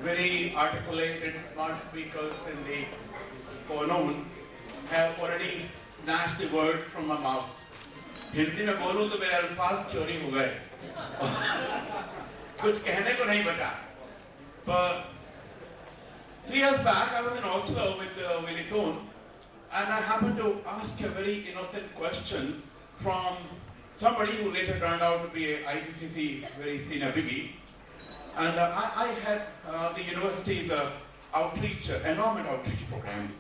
very articulate and smart speakers in the forenoon have already snatched the words from my mouth. Hindi में बोलूं तो मेरे अल्फाज चोरी हो गए कुछ कहने को नहीं बचा But 3 years back I was in Oslo with Willie Thorne and I happened to ask a very innocent question from somebody who later turned out to be a IPCC very senior biggie. And I had the university's outreach, environment outreach program.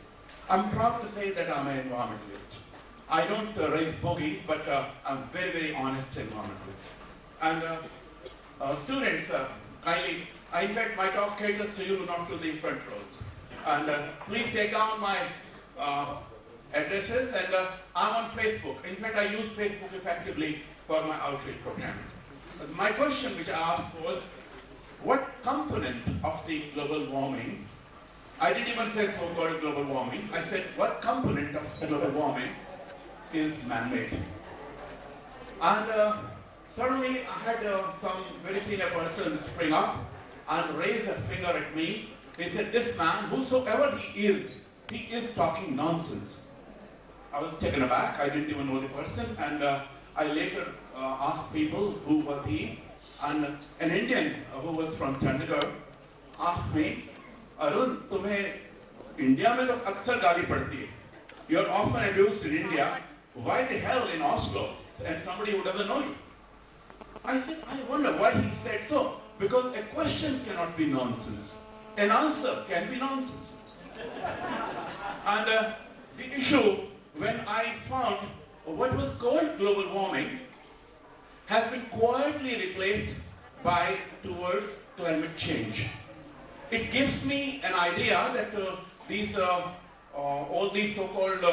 I'm proud to say that I'm an environmentalist. I don't raise bogeys, but I'm very, very honest environmentalist. And students, kindly, in fact, my talk caters to you, not to the front rows. And please take down my addresses, and I'm on Facebook. In fact, I use Facebook effectively for my outreach program. But my question which I asked was, what component of the global warming, I didn't even say so-called global warming, I said what component of global warming is man-made? And suddenly I had some very senior person spring up and raise a finger at me. He said, this man, whosoever he is talking nonsense. I was taken aback, I didn't even know the person, and I later asked people who was he. And an Indian who was from Chandigarh asked me, Arun, तुम्हें India में तो अक्सर गाली पड़ती है. You're often abused in India. Why the hell in Oslo? And somebody who doesn't know you. I said, I wonder why he said so. Because a question cannot be nonsense. An answer can be nonsense. And the issue, when I found what was called global warming, has been quietly replaced by towards climate change. It gives me an idea that all these so-called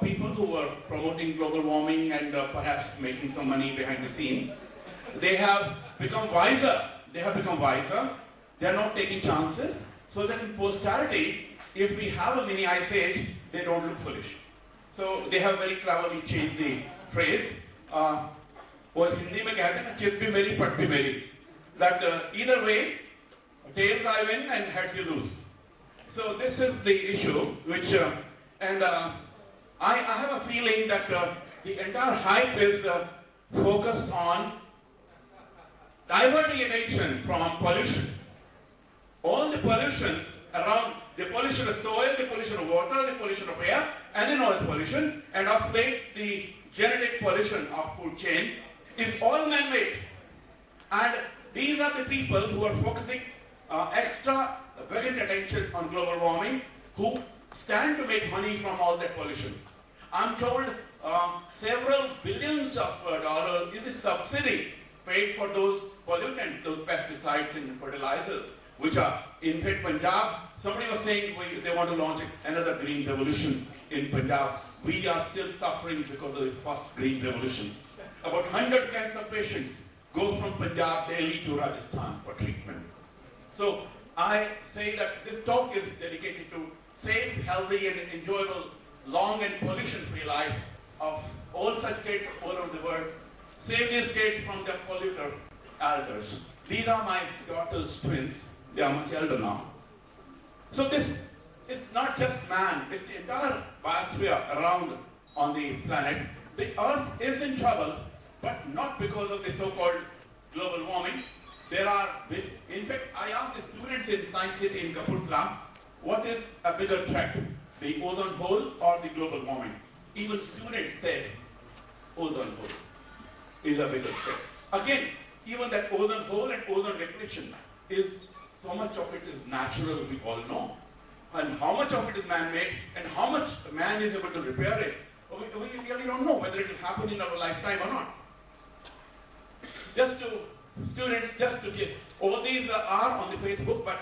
people who are promoting global warming and perhaps making some money behind the scene, they have become wiser. They are not taking chances, so that in posterity, if we have a mini ice age, they don't look foolish. So they have very cleverly changed the phrase. और हिंदी में कहते हैं चित भी मेरी पट भी मेरी, that either way tails I win and heads you lose. So this is the issue which and I have a feeling that the entire hype is focused on diverting attention from pollution. All the pollution around, the pollution of soil, the pollution of water, the pollution of air, and the noise pollution, and of late the genetic pollution of food chain is all man-made. And these are the people who are focusing extra vehement attention on global warming, who stand to make money from all that pollution. I'm told several billions of dollars is a subsidy paid for those pollutants, those pesticides and fertilizers, which are in fact Punjab. Somebody was saying they want to launch another green revolution in Punjab. We are still suffering because of the first green revolution. About 100 cancer patients go from Punjab, Delhi to Rajasthan for treatment. So I say that this talk is dedicated to safe, healthy and enjoyable, long and pollution-free life of all such kids all over the world. Save these kids from their polluter elders. These are my daughter's twins. They are much elder now. So this is not just man, it's the entire biosphere around on the planet. The earth is in trouble, but not because of the so-called global warming. There are, in fact, I asked the students in Science City in Kapurthala, what is a bigger threat, the ozone hole or the global warming? Even students said ozone hole is a bigger threat. Again, even that ozone hole and ozone depletion is, so much of it is natural, we all know. And how much of it is man-made and how much man is able to repair it, we really don't know whether it will happen in our lifetime or not. Just to students, just to give, all these are on the Facebook, but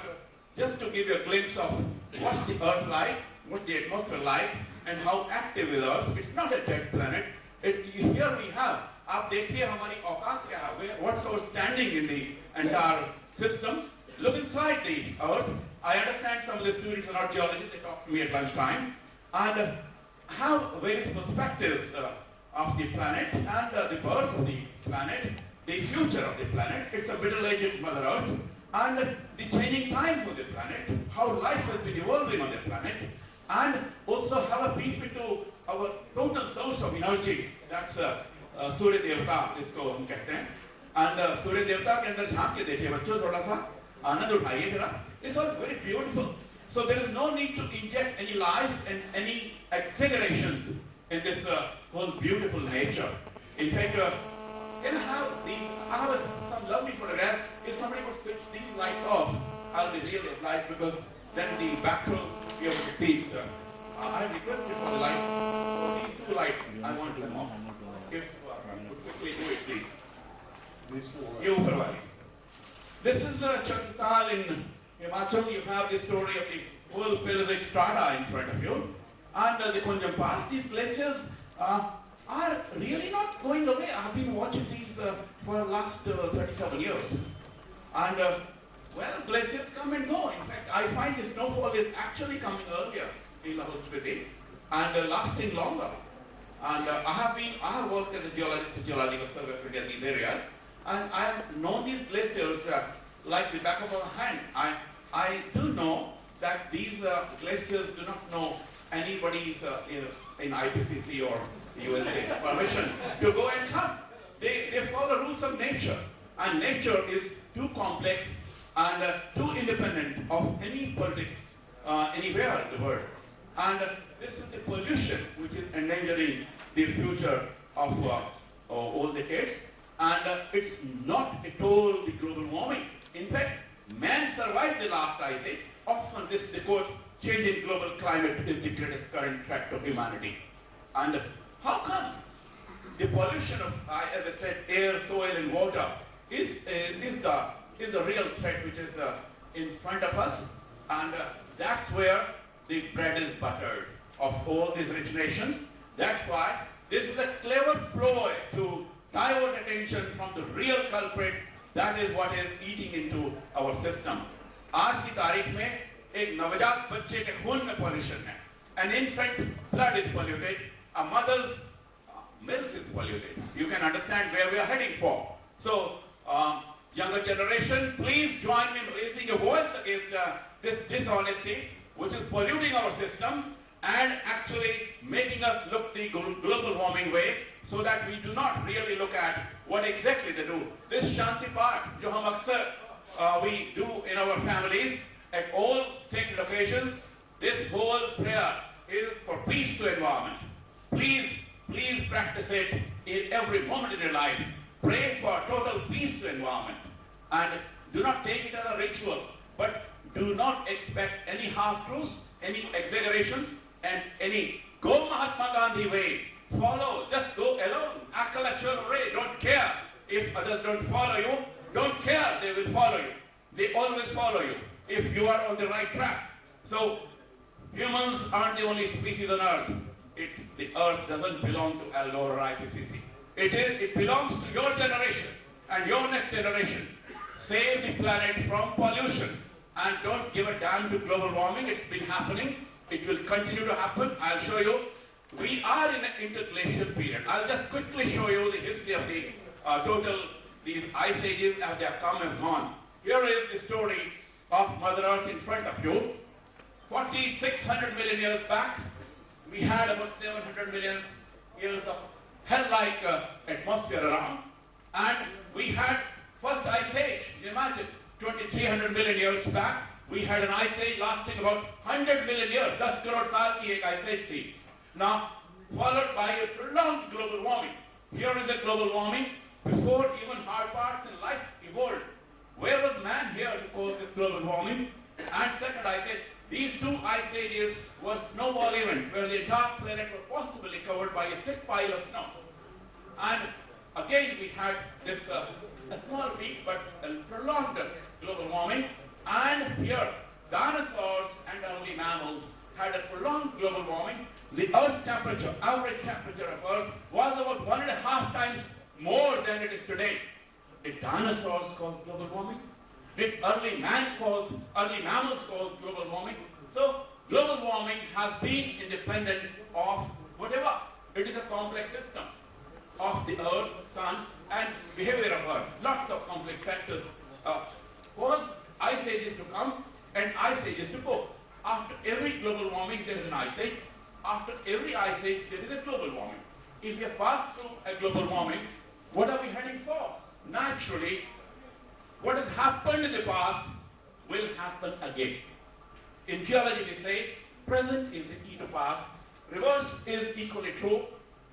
just to give you a glimpse of what's the earth like, what's the atmosphere like, and how active is earth. It's not a dead planet. Here we have, आप देखिए हमारी औकात क्या है, what's our standing in the entire system. Look inside the earth. I understand some of the students are not geologists, they talk to me at lunchtime, and have various perspectives of the planet and the birth of the planet, the future of the planet. It's a middle-aged Mother Earth, and the changing times on the planet, how life has been evolving on the planet, and also have a peep into our total source of energy. That's सूर्य देवता इसको हम कहते हैं. And सूर्य देवता के अंदर झांक के देखिए बच्चों, थोड़ा सा आनंद उठाइए जरा. It's all very beautiful. So there is no need to inject any lies and any exaggerations in this whole beautiful nature. In fact, can I have these? I have some lovely photographs. If somebody would switch these lights off, I'll be really obliged, because then the background will be able to see. I requested for the lights. So these two lights, I want them off. If you would quickly do it, please. You Ahluwalia. This is Chantal in Himachal. You have the story of the whole Paleozoic strata in front of you. And the Kunjam Pass, these glaciers are really not going away. I've been watching these for the last 37 years. And well, glaciers come and go. In fact, I find the snowfall is actually coming earlier in Lahore Spiti and lasting longer. And I have worked as a geologist, geological survey in these areas, and I have known these glaciers like the back of my hand. I do know that these glaciers do not know anybody's in IPCC or USA permission to go and come. They follow rules of nature, and nature is too complex and too independent of any politics anywhere in the world. And this is the pollution which is endangering the future of all decades. And it's not at all the global warming. In fact, man survived the last ice age. Often the quote, changing global climate is the greatest current threat to humanity. And how come? The pollution of, as I said, air, soil, and water is the real threat which is in front of us. And that's where the bread is buttered of all these rich nations. That's why this is a clever ploy to divert attention from the real culprit. That is what is eating into our system. आज की तारीख में एक नवजात बच्चे के खून में pollution है. An infant blood is polluted. A mother's milk is polluted. You can understand where we are heading for. So, younger generation, please join me in raising a voice against this dishonesty, which is polluting our system and actually making us look the global warming way, so that we do not really look at what exactly they do. This Shanti Part, जो हम अक्सर we do in our families at all sacred occasions, this whole prayer is for peace to environment. Please practice it in every moment in your life. Pray for total peace to environment. And do not take it as a ritual, but do not expect any half-truths, any exaggerations, and any go Mahatma Gandhi way. Follow, just go alone. Akala Ray, don't care if others don't follow you. Don't care, they will follow you. They always follow you if you are on the right track. So, humans aren't the only species on earth. The earth doesn't belong to Alor or IPCC. It belongs to your generation and your next generation. Save the planet from pollution and don't give a damn to global warming. It's been happening. It will continue to happen. I'll show you. We are in an interglacial period. I'll just quickly show you the history of the these ice ages as they have come and gone. Here is the story of Mother Earth in front of you. 4,600 million years back, we had about 700 million years of hell-like atmosphere around. And we had first ice age. Imagine, 2,300 million years back, we had an ice age lasting about 100 million years. 10 crore saal ki ek ice age thi. Now, followed by a prolonged global warming. Here is a global warming before even hard parts in life evolved. Where was man here to cause this global warming? And second ice age, these two ice ages were snowball events where the entire planet was possibly covered by a thick pile of snow. And again we had this a small peak but a prolonged global warming. And here dinosaurs and early mammals had a prolonged global warming. The Earth's temperature, average temperature of Earth, was about 1.5 times more than it is today. Did dinosaurs cause global warming? Did early mammals cause global warming? So global warming has been independent of whatever. It is a complex system of the Earth, Sun, and behavior of Earth. Lots of complex factors. Was ice ages to come and ice ages to go. After every global warming, there is an ice age. After every ice age, there is a global warming. If we have passed through a global warming, what are we heading for? Naturally, what has happened in the past will happen again. In geology, we say, present is the key to past. Reverse is equally true.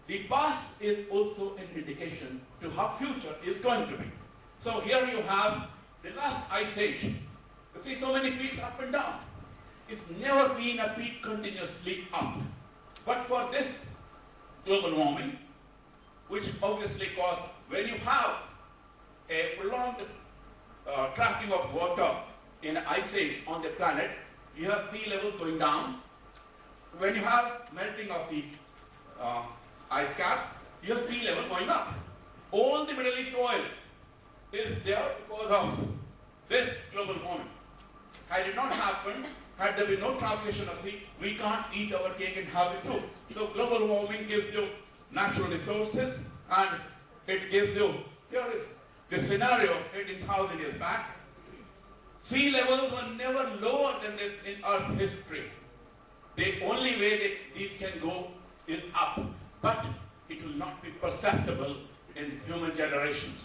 The past is also an indication to how future is going to be. So here you have the last ice age. You see so many peaks up and down. It's never been a peak continuously up. But for this global warming, which obviously caused, when you have a prolonged trapping of water in an ice age on the planet, you have sea levels going down. When you have melting of the ice caps, you have sea level going up. All the Middle East oil is there because of this global warming. Had it not happened, had there been no translation of sea, we can't eat our cake and have it too. So global warming gives you natural resources, and it gives you, here is the scenario 18,000 years back. Sea levels were never lower than this in Earth history. The only way these can go is up, but it will not be perceptible in human generations.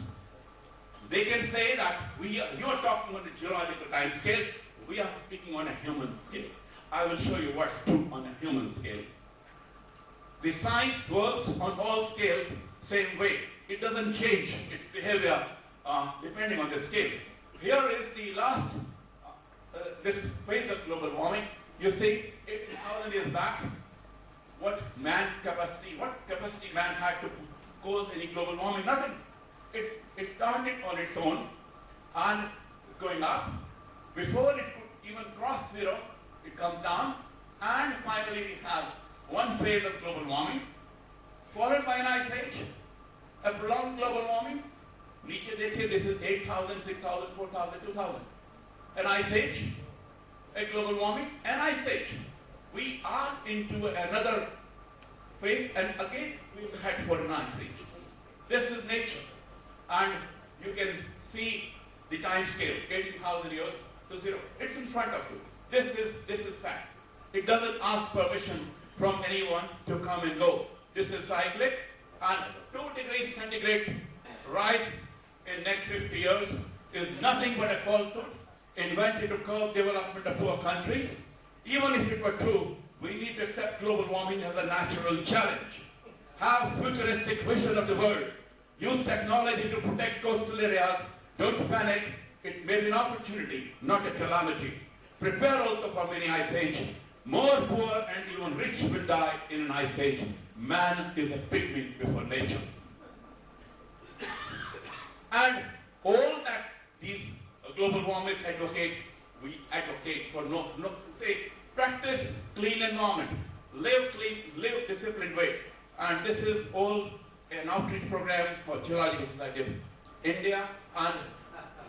They can say that you are talking on a geological time scale, we are speaking on a human scale. I will show you what's true on a human scale. The science works on all scales same way. It doesn't change its behavior depending on the scale. Here is the last, this phase of global warming. You see, 18,000 years back, what capacity man had to cause any global warming? Nothing. It started on its own and it's going up. Before it could even cross zero, it comes down, and finally we have one phase of global warming, followed by an ice age, a prolonged global warming. Niche dekhiye, this is 8,000, 6,000, 4,000, 2,000. An ice age, a global warming, an ice age. We are into another phase, and again we will head for an ice age. This is nature, and you can see the time scale, 18,000 years to zero. It's in front of you. This is fact. It doesn't ask permission from anyone to come and go. This is cyclic, and 2 degrees centigrade rise in next 50 years is nothing but a falsehood invented to curb development of poor countries. Even if it were true, we need to accept global warming as a natural challenge. Have futuristic vision of the world. Use technology to protect coastal areas. Don't panic. It may be an opportunity, not a calamity. Prepare also for many ice age. More poor and even rich will die in an ice age. Man is a pygmy before nature. And all that these global warmers advocate, we advocate for say, practice clean environment, live clean, live disciplined way. And this is all an outreach program for Geological Society of India, and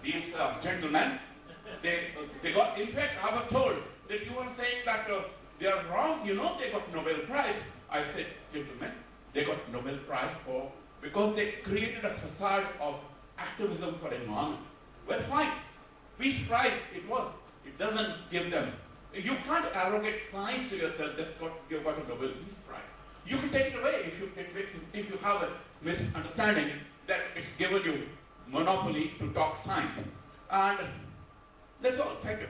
these gentlemen, they got, in fact, I was told that you were saying that they are wrong, you know, they got Nobel Prize. I said, gentlemen, they got Nobel Prize because they created a facade of activism for environment. Well, fine. Peace Prize it was. It doesn't give them. You can't arrogate science to yourself, you got a Nobel Peace Prize. You can take it away if you have a misunderstanding that it's given you monopoly to talk science. And that's all. Thank you.